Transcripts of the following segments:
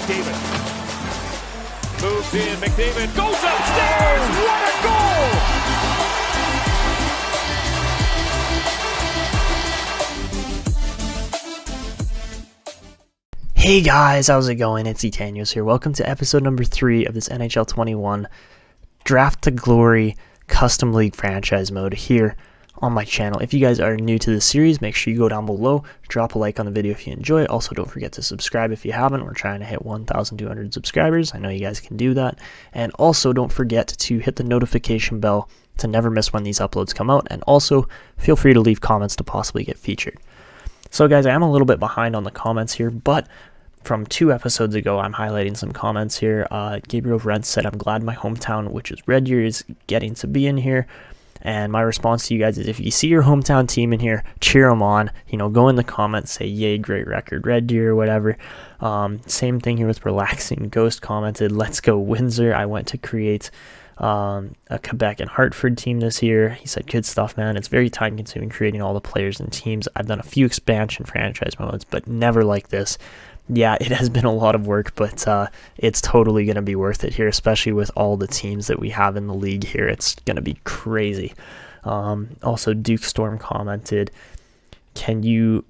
McDavid. Moves in, McDavid goes upstairs! What a goal! Hey guys, how's it going? It's Etanyos here. Welcome to episode number 3 of this NHL 21 Draft to Glory Custom League franchise mode here on my channel. If you guys are new to this series, make sure you go down below, drop a like on the video if you enjoy it. Also, don't forget to subscribe if you haven't. We're trying to hit 1,200 subscribers. I know you guys can do that. And also, don't forget to hit the notification bell to never miss when these uploads come out. And also, feel free to leave comments to possibly get featured. So guys, I am a little bit behind on the comments here, but from 2 episodes ago, I'm highlighting some comments here. Gabriel Rent said, I'm glad my hometown, which is Red Deer, is getting to be in here. And my response to you guys is, if you see your hometown team in here, cheer them on. You know, go in the comments, say, yay, great record, Red Deer, or whatever. Same thing here with Relaxing. Ghost commented, let's go Windsor. I went to create a Quebec and Hartford team this year. He said, good stuff, man. It's very time consuming creating all the players and teams. I've done a few expansion franchise modes, but never like this. Yeah, it has been a lot of work, but it's totally going to be worth it here, especially with all the teams that we have in the league here. It's going to be crazy. Also, Duke Storm commented, can you,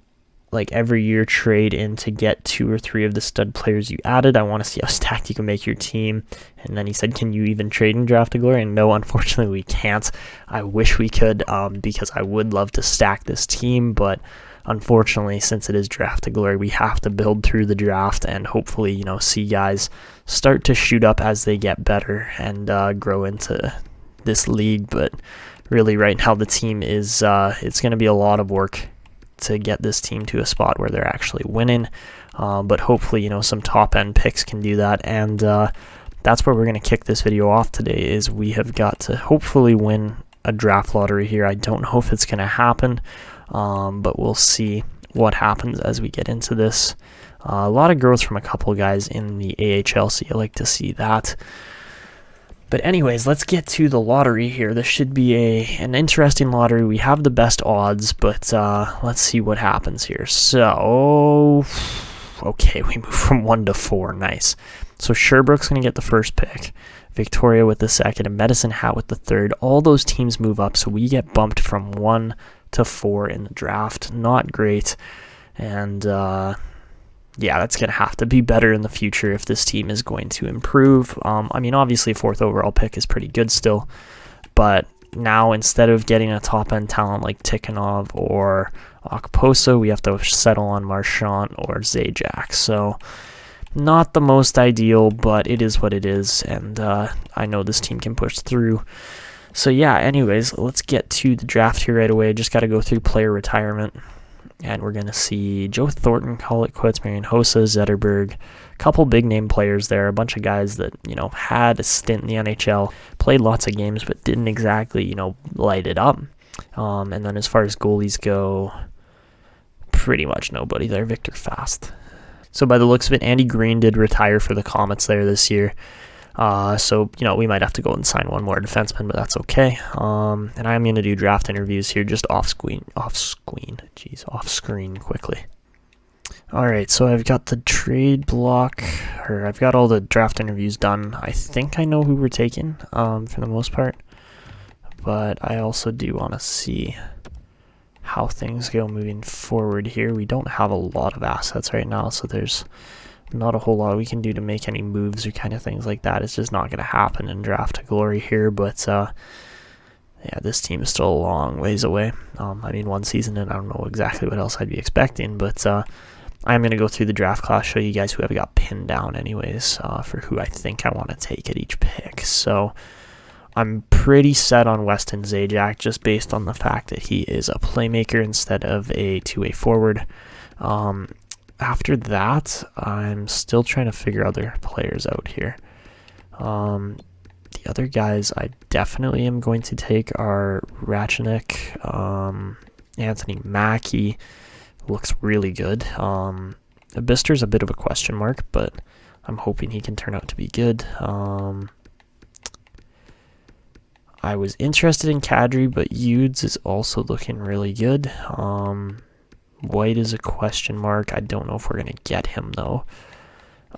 like, every year trade in to get 2 or 3 of the stud players you added? I want to see how stacked you can make your team. And then he said, can you even trade in Draft to Glory? And no, unfortunately, we can't. I wish we could, because I would love to stack this team, but unfortunately, since it is Draft to Glory, we have to build through the draft and hopefully, you know, see guys start to shoot up as they get better and grow into this league. But really, right now, the team is, it's going to be a lot of work to get this team to a spot where they're actually winning. But hopefully, you know, some top-end picks can do that. And that's where we're going to kick this video off today, is we have got to hopefully win a draft lottery here. I don't know if it's going to happen. But we'll see what happens as we get into this. A lot of growth from a couple guys in the AHL, so you like to see that. But anyways, let's get to the lottery here. This should be an interesting lottery. We have the best odds, but let's see what happens here. So, okay, we move from 1 to 4. Nice. So Sherbrooke's going to get the first pick. Victoria with the second, and Medicine Hat with the third. All those teams move up, so we get bumped from 1 to 4 in the draft. Not great. And yeah, that's going to have to be better in the future if this team is going to improve. I mean, obviously a 4th overall pick is pretty good still, but now instead of getting a top-end talent like Tikhonov or Okposo, we have to settle on Marchand or Zajac. So not the most ideal, but it is what it is, and I know this team can push through. So yeah, anyways, let's get to the draft here right away. Just got to go through player retirement. And we're going to see Joe Thornton call it quits, Marian Hossa, Zetterberg, a couple big name players there, a bunch of guys that, you know, had a stint in the NHL, played lots of games, but didn't exactly, you know, light it up. And then as far as goalies go, pretty much nobody there. Victor Fast. So by the looks of it, Andy Green did retire for the Komets there this year. So, you know, we might have to go and sign one more defenseman, but that's okay. And I'm going to do draft interviews here just off screen quickly. All right, so I've got the trade block, or I've got all the draft interviews done. I think I know who we're taking, for the most part, but I also do want to see how things go moving forward here. We don't have a lot of assets right now, so there's not a whole lot we can do to make any moves or kind of things like that. It's just not going to happen in Draft to Glory here, but yeah, this team is still a long ways away. I mean, 1 season, and I don't know exactly what else I'd be expecting, but I'm going to go through the draft class, show you guys who I've got pinned down anyways, for who I think I want to take at each pick. So I'm pretty set on Weston Zajac, just based on the fact that he is a playmaker instead of a two-way forward. After that, I'm still trying to figure other players out here. The other guys I definitely am going to take are Ratchenik, Anthony Mackie. Looks really good. Bister's a bit of a question mark, but I'm hoping he can turn out to be good. I was interested in Kadri, but Udes is also looking really good. White is a question mark. I don't know if we're going to get him, though.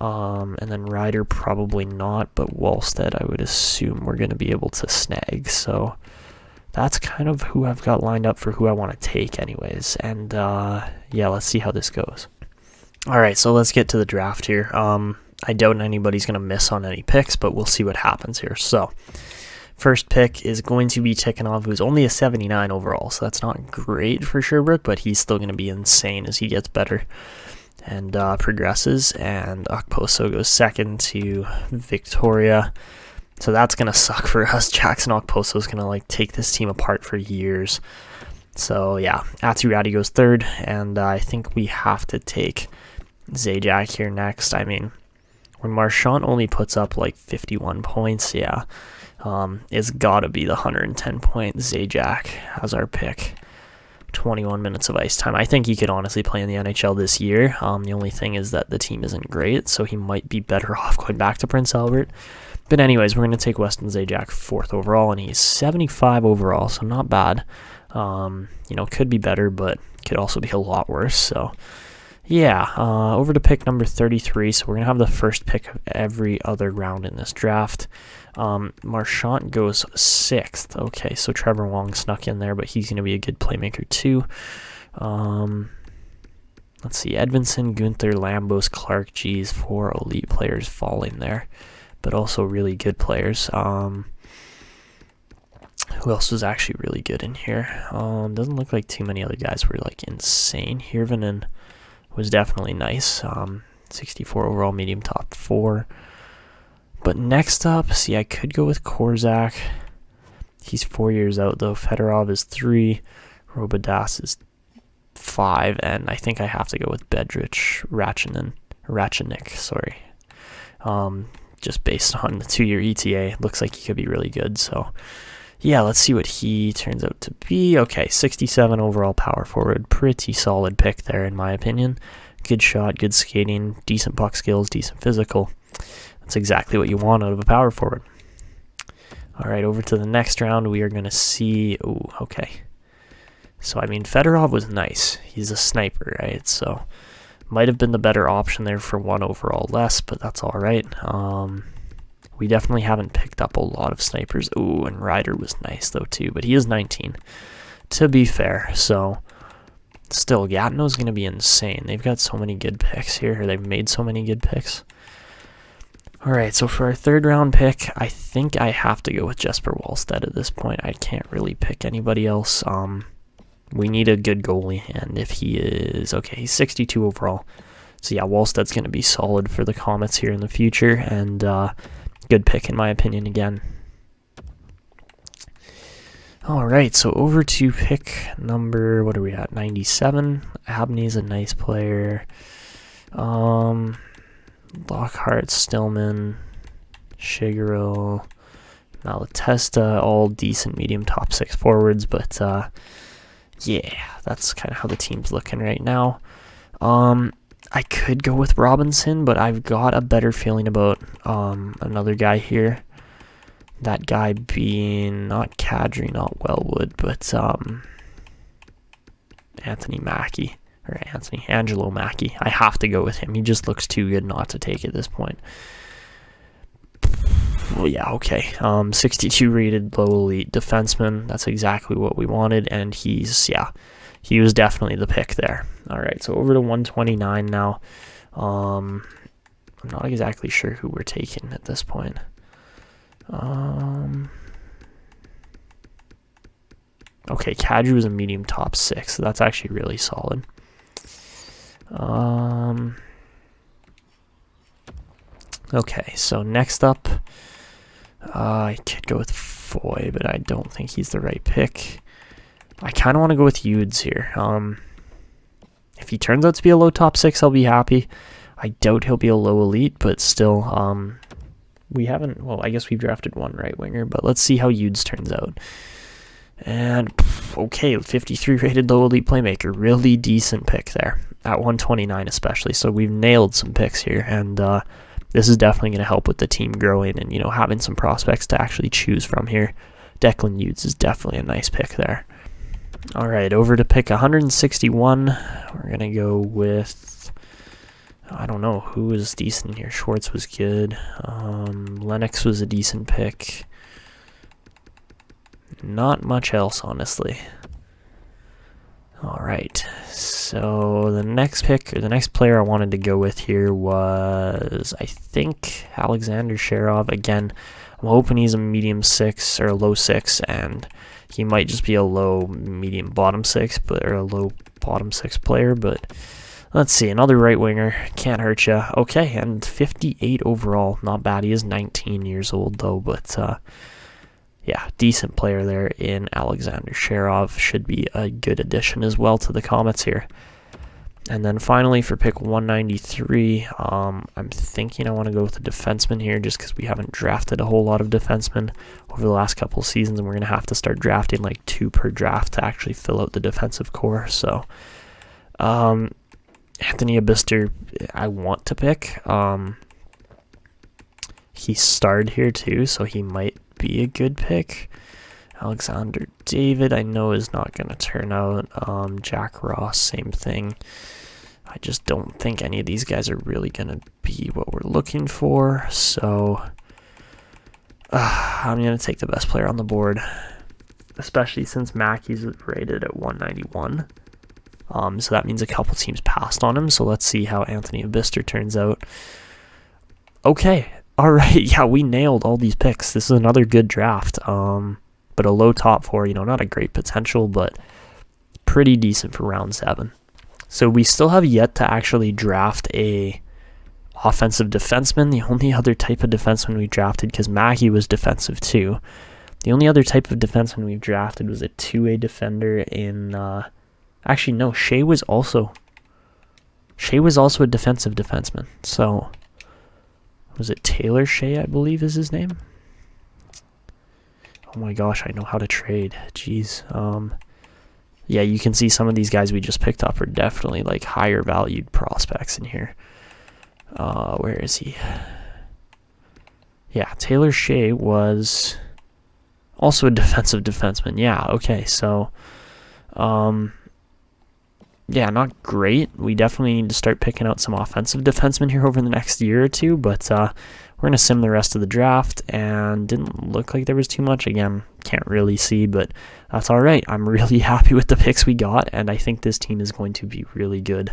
And then Ryder probably not, but Wallstead I would assume we're going to be able to snag. So that's kind of who I've got lined up for who I want to take anyways. And yeah, let's see how this goes. All right, so let's get to the draft here. I doubt anybody's going to miss on any picks, but we'll see what happens here. So first pick is going to be Tikhonov, who's only a 79 overall, so that's not great for Sherbrooke, but he's still going to be insane as he gets better and progresses. And Okposo goes second to Victoria. So that's going to suck for us. Jackson Okposo is going to like take this team apart for years. So yeah, Aturati goes third, and I think we have to take Zajac here next. I mean, when Marchand only puts up like 51 points, yeah, it's got to be the 110-point Zajac as our pick. 21 minutes of ice time. I think he could honestly play in the NHL this year. The only thing is that the team isn't great, so he might be better off going back to Prince Albert. But anyways, we're going to take Weston Zajac 4th overall, and he's 75 overall, so not bad. Could be better, but could also be a lot worse. So, yeah, over to pick number 33. So we're going to have the first pick of every other round in this draft. Marchand goes 6th. Okay, so Trevor Wong snuck in there, but he's going to be a good playmaker too. Let's see, Edvinson, Gunther, Lambos, Clark, G's, 4 elite players falling there, but also really good players. Who else was actually really good in here? Doesn't look like too many other guys were like insane. Hirvonen was definitely nice. 64 overall, medium top 4. But next up, see, I could go with Korzak. He's 4 years out though. Fedorov is 3. Robidas is 5, and I think I have to go with Bedrich Ratchenik. Sorry. Just based on the 2-year ETA, looks like he could be really good. So yeah, let's see what he turns out to be. Okay, 67 overall power forward. Pretty solid pick there, in my opinion. Good shot, good skating, decent puck skills, decent physical. That's exactly what you want out of a power forward. All right, over to the next round, we are going to see... Ooh, okay. So, I mean, Fedorov was nice. He's a sniper, right? So, might have been the better option there for 1 overall less, but that's all right. We definitely haven't picked up a lot of snipers. Ooh, and Ryder was nice, though, too. But he is 19, to be fair. So, still, Gatineau's going to be insane. They've got so many good picks here. Or they've made so many good picks. All right, so for our 3rd round pick, I think I have to go with Jesper Wallstead at this point. I can't really pick anybody else. We need a good goalie, and if he is... Okay, he's 62 overall. So, yeah, Wallstead's going to be solid for the Komets here in the future, and... good pick, in my opinion, again. All right, so over to pick number, what are we at, 97. Abney's a nice player. Lockhart, Stillman, Shigeru, Malatesta, all decent medium top 6 forwards, but yeah, that's kind of how the team's looking right now. I could go with Robinson, but I've got a better feeling about another guy here. That guy being not Kadri, not Wellwood, but Angelo Mackey. I have to go with him. He just looks too good not to take at this point. Well, yeah, okay. 62 rated, low elite defenseman. That's exactly what we wanted, and he was definitely the pick there. All right, so over to 129 now. I'm not exactly sure who we're taking at this point. Okay, Kadri was a medium top 6, so that's actually really solid. Okay, so next up, I could go with Foy, but I don't think he's the right pick. I kind of want to go with Udes here. If he turns out to be a low top 6, I'll be happy. I doubt he'll be a low elite, but still, I guess we've drafted one right winger, but let's see how Udes turns out. And, okay, 53 rated low elite playmaker. Really decent pick there, at 129 especially. So we've nailed some picks here, and this is definitely going to help with the team growing and, having some prospects to actually choose from here. Declan Udes is definitely a nice pick there. All right, over to pick 161. We're going to go with I don't know who was decent here. Schwartz was good. Lennox was a decent pick. Not much else, honestly. All right, so the next pick, or the next player I wanted to go with here was, I think, Alexander Sherov. Again, I'm hoping he's a medium 6 or a low 6, and he might just be a low medium bottom 6, or a low bottom 6 player. But let's see, another right winger, can't hurt you. Okay, and 58 overall, not bad. He is 19 years old though, but yeah, decent player there in Alexander Sherov. Should be a good addition as well to the Komets here. And then finally for pick 193, I'm thinking I want to go with a defenseman here just because we haven't drafted a whole lot of defensemen over the last couple of seasons, and we're going to have to start drafting like 2 per draft to actually fill out the defensive core. So Anthony Abister I want to pick. He starred here too, so he might be a good pick. Alexander David I know is not going to turn out. Jack Ross, same thing. I just don't think any of these guys are really going to be what we're looking for, so I'm going to take the best player on the board, especially since Mackey's rated at 191. So that means a couple teams passed on him, so let's see how Anthony Abister turns out. Okay, all right, yeah, we nailed all these picks. This is another good draft, but a low top 4, not a great potential, but pretty decent for round 7. So we still have yet to actually draft a offensive defenseman. The only other type of defenseman we drafted, because Mackey was defensive too, the only other type of defenseman we've drafted was a 2A defender in, actually no, Shea was also a defensive defenseman. So was it Taylor Shea, I believe is his name? Oh my gosh, I know how to trade. Jeez. Yeah, you can see some of these guys we just picked up are definitely like higher valued prospects in here. Where is he? Yeah, Taylor Shea was also a defensive defenseman. Yeah, okay, so yeah, not great. We definitely need to start picking out some offensive defensemen here over the next year or two, but we're going to sim the rest of the draft, and didn't look like there was too much. Again, can't really see, but that's all right. I'm really happy with the picks we got, and I think this team is going to be really good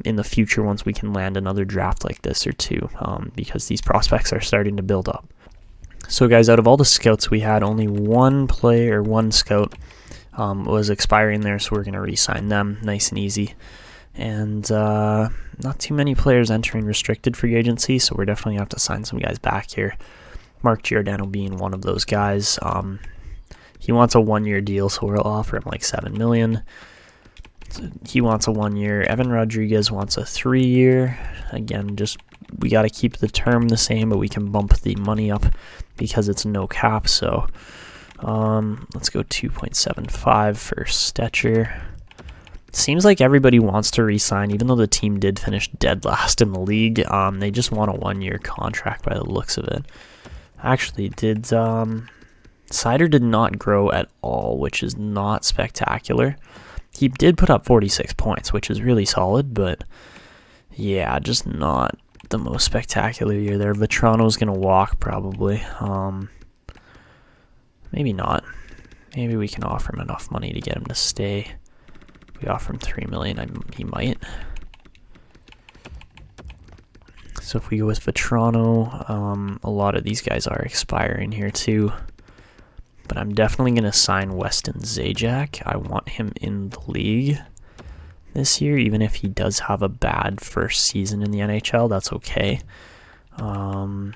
in the future once we can land another draft like this or two, because these prospects are starting to build up. So guys, out of all the scouts we had, only one scout was expiring there, so we're going to re-sign them nice and easy. And not too many players entering restricted free agency, so we're definitely going to have to sign some guys back here. Mark Giordano being one of those guys. He wants a 1-year deal, so we'll offer him like $7 million. So he wants a 1-year. Evan Rodriguez wants a 3-year. Again, just we got to keep the term the same, but we can bump the money up because it's no cap. So let's go 2.75 for Stetcher. Seems like everybody wants to re-sign, even though the team did finish dead last in the league. They just want a 1-year contract by the looks of it. Actually, Sider did not grow at all, which is not spectacular. He did put up 46 points, which is really solid, but yeah, just not the most spectacular year there. Vetrano's going to walk probably. Maybe not. Maybe we can offer him enough money to get him to stay. We offer him $3 million, he might. So if we go with Vetrano, a lot of these guys are expiring here too. But I'm definitely going to sign Weston Zajac. I want him in the league this year, even if he does have a bad first season in the NHL, that's okay. So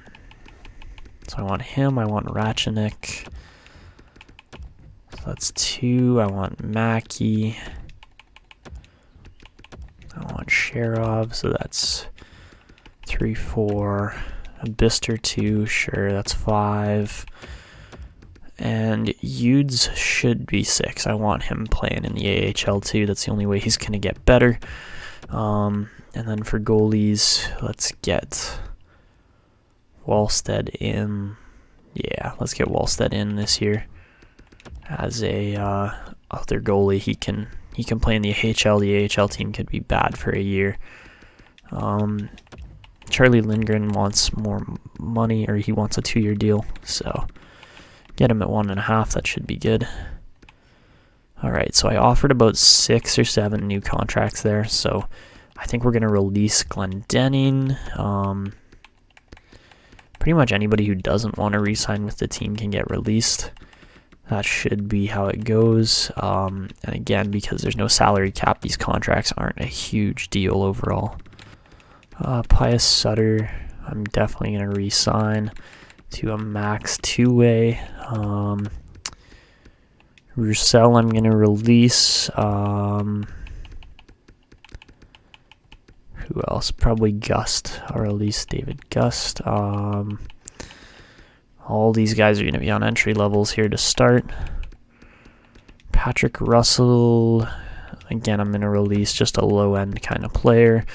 I want him, I want Ratchenik. So that's 2, I want Mackey. I want Sherov, so that's 3, 4. Abister 2, sure, that's 5. And Udes should be 6. I want him playing in the AHL too. That's the only way he's going to get better. And then for goalies, let's get Wallstead in. Yeah, let's get Wallstead in this year as a other goalie. He can play in the AHL. The AHL team could be bad for a year. Charlie Lindgren wants more money, or he wants a 2-year deal, so get him at 1.5. That should be good. All right, so I offered about 6 or 7 new contracts there, so I think we're going to release Glendening. Pretty much anybody who doesn't want to re-sign with the team can get released. That should be how it goes. And again, because there's no salary cap, these contracts aren't a huge deal overall. Pius Sutter, I'm definitely going to re-sign to a max 2-way. Roussel, I'm going to release. Who else? Probably Gust. I'll release David Gust. All these guys are going to be on entry levels here to start. Patrick Russell, again, I'm going to release just a low-end kind of player.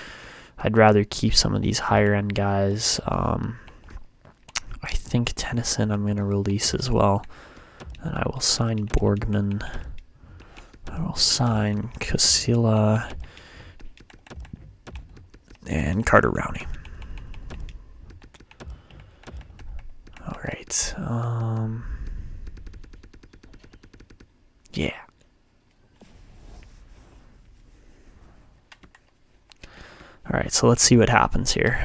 I'd rather keep some of these higher-end guys. I think Tennyson I'm going to release as well. And I will sign Borgman. I will sign Casilla and Carter Rowney. All right. Yeah. All right, so let's see what happens here.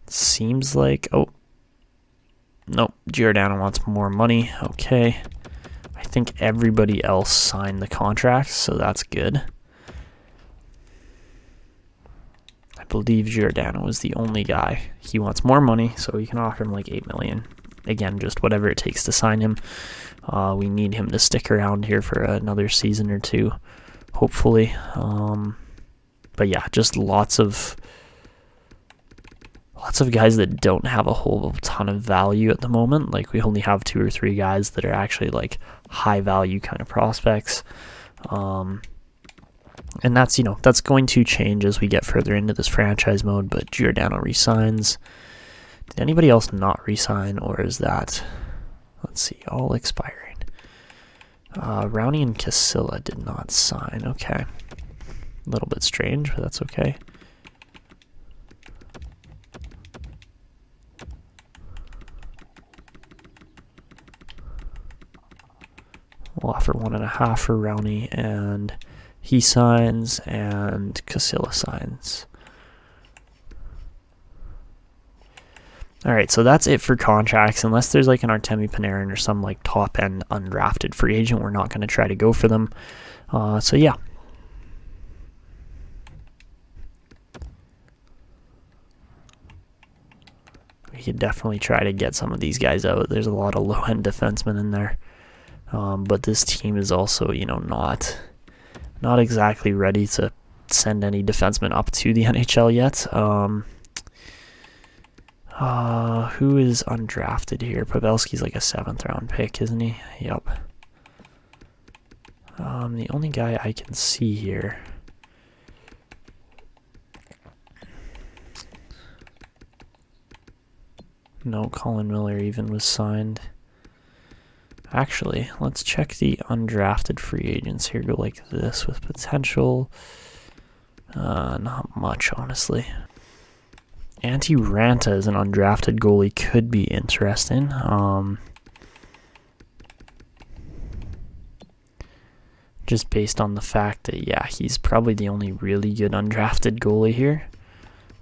Seems like, oh, nope, Giordano wants more money. Okay. I think everybody else signed the contract, so that's good. I believe Giordano is the only guy. He wants more money, so we can offer him like $8 million. Again, just whatever it takes to sign him. We need him to stick around here for another season or two, hopefully. But yeah, just lots of guys that don't have a whole ton of value at the moment. Like, we only have 2 or 3 guys that are actually like high value kind of prospects. And that's, that's going to change as we get further into this franchise mode, but Giordano resigns. Did anybody else not resign, or is that, let's see, all expiring? Rowney and Casilla did not sign. Okay. A little bit strange, but that's okay. We'll offer 1.5 for Rowney, and he signs, and Casilla signs. All right, so that's it for contracts. Unless there's like an Artemi Panarin or some like top-end undrafted free agent, we're not going to try to go for them. So yeah. We could definitely try to get some of these guys out. There's a lot of low-end defensemen in there. But this team is also, not exactly ready to send any defensemen up to the NHL yet. Who is undrafted here? Pavelski's like a 7th round pick, isn't he? Yep. The only guy I can see here. No, Colin Miller even was signed. Actually, let's check the undrafted free agents here. Go like this with potential. Not much, honestly. Antti Ranta as an undrafted goalie could be interesting. Just based on the fact that, yeah, he's probably the only really good undrafted goalie here.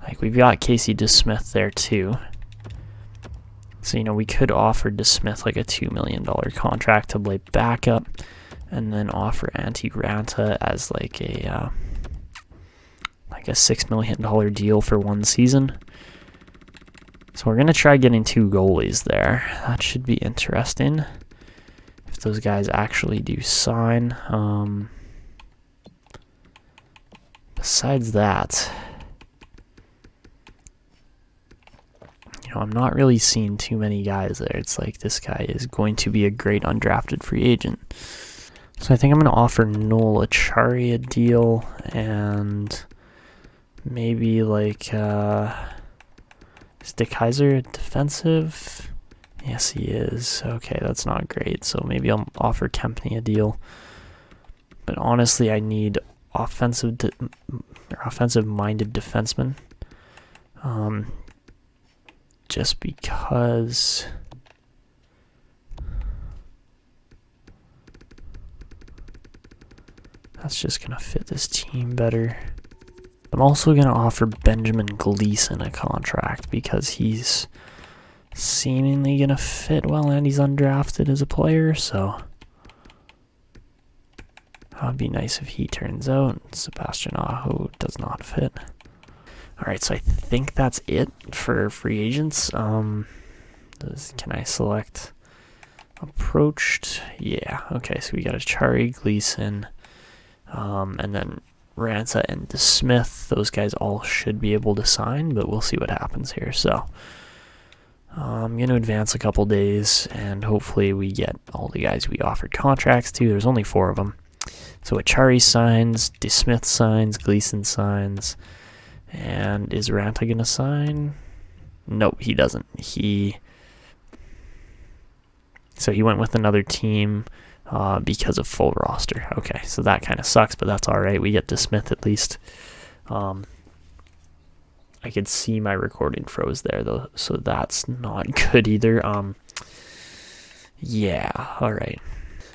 Like, we've got Casey DeSmith there too. So, we could offer DeSmith like a $2 million contract to play backup, and then offer Antti Ranta as like a $6 million deal for 1 season. So we're going to try getting 2 goalies there. That should be interesting if those guys actually do sign. Besides that, I'm not really seeing too many guys there. It's like this guy is going to be a great undrafted free agent. So I think I'm going to offer Noel Achari a deal, and maybe like is De Kaiser defensive? Yes, he is. Okay, that's not great. So maybe I'll offer Kempney a deal. But honestly, I need offensive-minded defenseman. Just because that's just gonna fit this team better. I'm also gonna offer Benjamin Gleason a contract because he's seemingly gonna fit well and he's undrafted as a player, so that would be nice if he turns out. Sebastian Aho does not fit. Alright, so I think that's it for free agents. Can I select approached? Yeah, okay, so we got Achari, Gleason, and then Ransa and DeSmith. Those guys all should be able to sign, but we'll see what happens here. So I'm going to advance a couple days, and hopefully we get all the guys we offered contracts to. There's only 4 of them. So Achari signs, DeSmith signs, Gleason signs, and is Ranta going to sign? Nope, he doesn't. So he went with another team because of full roster. Okay, so that kind of sucks, but that's all right. We get DeSmith at least. I could see my recording froze there, though, so that's not good either. Yeah, all right.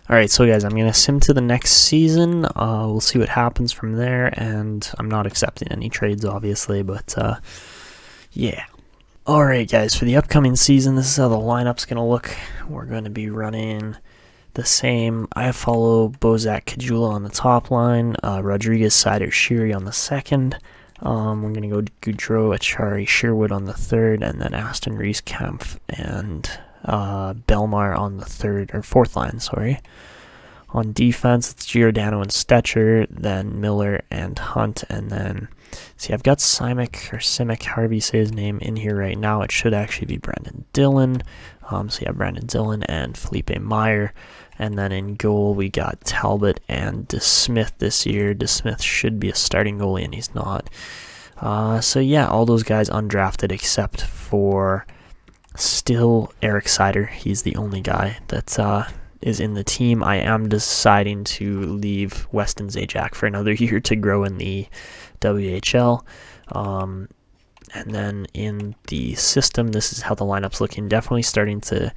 All right, so guys, I'm going to sim to the next season. We'll see what happens from there, and I'm not accepting any trades, obviously, but yeah. All right, guys, for the upcoming season, this is how the lineup's going to look. We're going to be running the same. I follow Bozak Kajula on the top line, Rodriguez, Sider, Shiri on the second. We're going to go Goudreau, Achari, Sherwood on the third, and then Aston Reese, Kempf, and Belmar on the fourth line, sorry. On defense, it's Giordano and Stetcher, then Miller and Hunt, and then, see, I've got Simic, however you say his name, in here right now. It should actually be Brandon Dillon. So yeah, Brandon Dillon and Felipe Meyer. And then in goal, we got Talbot and DeSmith this year. DeSmith should be a starting goalie, and he's not. So yeah, all those guys undrafted except for still Eric Sider. He's the only guy that is in the team. I am deciding to leave Weston Zajac for another year to grow in the WHL. And then in the system, this is how the lineup's looking. Definitely starting to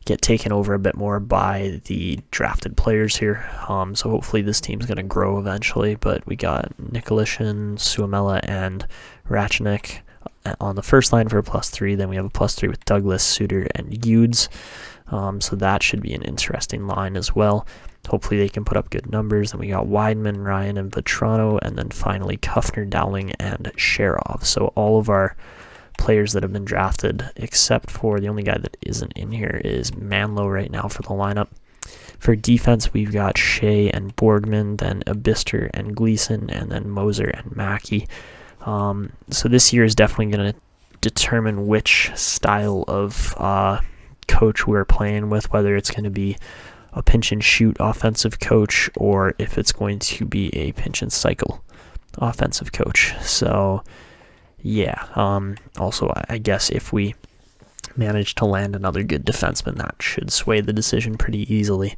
get taken over a bit more by the drafted players here. So hopefully this team's going to grow eventually. But we got Nikolishin, Suomela, and Ratchnik on the first line for a +3. Then we have a +3 with Douglas, Suter, and Udes. So that should be an interesting line as well. Hopefully they can put up good numbers. Then we got Weidman, Ryan, and Vetrano, and then finally Kuffner, Dowling, and Sherov. So all of our players that have been drafted, except for the only guy that isn't in here is Manlow right now for the lineup. For defense, we've got Shea and Borgman, then Abister and Gleason, and then Moser and Mackey. So this year is definitely going to determine which style of coach we're playing with, whether it's going to be a pinch and shoot offensive coach or if it's going to be a pinch and cycle offensive coach. So yeah, also I guess if we manage to land another good defenseman, that should sway the decision pretty easily.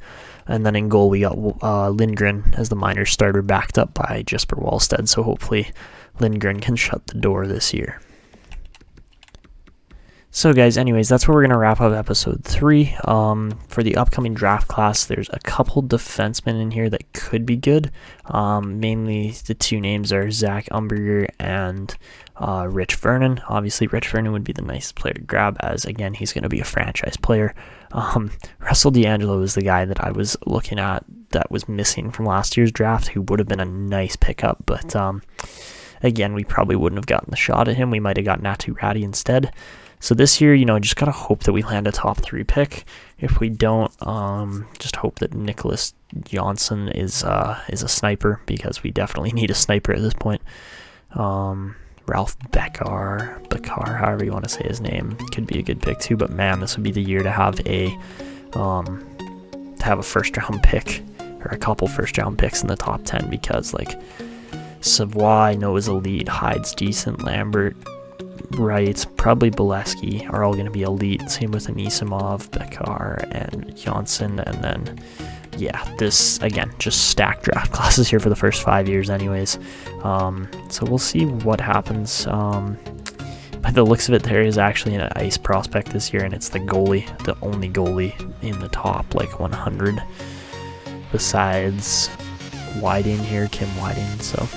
And then in goal we got Lindgren as the minor starter, backed up by Jesper Wallstead, so hopefully Lindgren can shut the door this year. So guys, anyways, that's where we're going to wrap up episode 3. For the upcoming draft class, there's a couple defensemen in here that could be good. Mainly the 2 names are Zach Umberger and Rich Vernon. Obviously, Rich Vernon would be the nicest player to grab, as, again, he's going to be a franchise player. Russell D'Angelo is the guy that I was looking at that was missing from last year's draft, who would have been a nice pickup, but again, we probably wouldn't have gotten the shot at him. We might have got Natu Ratty instead. So this year, just got to hope that we land a top 3 pick. If we don't, just hope that Nicholas Johnson is a sniper, because we definitely need a sniper at this point. Ralph Beckar, however you want to say his name, could be a good pick too. But man, this would be the year to have a first round pick, or a couple first round picks in the top 10, because like Savoy I know is elite, Hyde's decent, Lambert, Wright, probably Bolesky are all going to be elite. Same with Anisimov, Beckar, and Johnson, and then yeah, this, again, just stacked draft classes here for the first 5 years anyways. So we'll see what happens. By the looks of it, there is actually an ice prospect this year, and it's the goalie, the only goalie in the top, like, 100, besides Whiting here, Kim Whiting. So,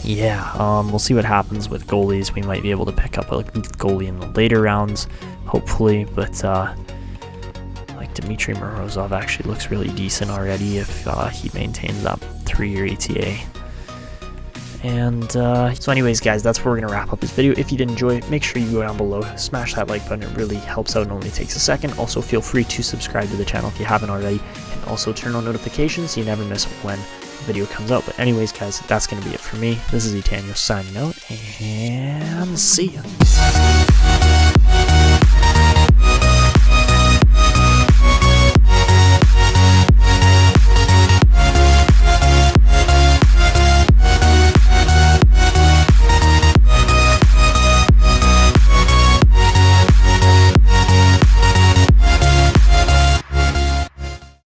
yeah, we'll see what happens with goalies. We might be able to pick up a goalie in the later rounds, hopefully, but, like, Dmitry Morozov actually looks really decent already if he maintains that 3-year ETA. And so anyways, guys, that's where we're going to wrap up this video. If you did enjoy it, make sure you go down below, smash that like button. It really helps out and only takes a second. Also, feel free to subscribe to the channel if you haven't already, and also turn on notifications so you never miss when a video comes out. But anyways, guys, that's going to be it for me. This is Etanyos signing out, and see ya.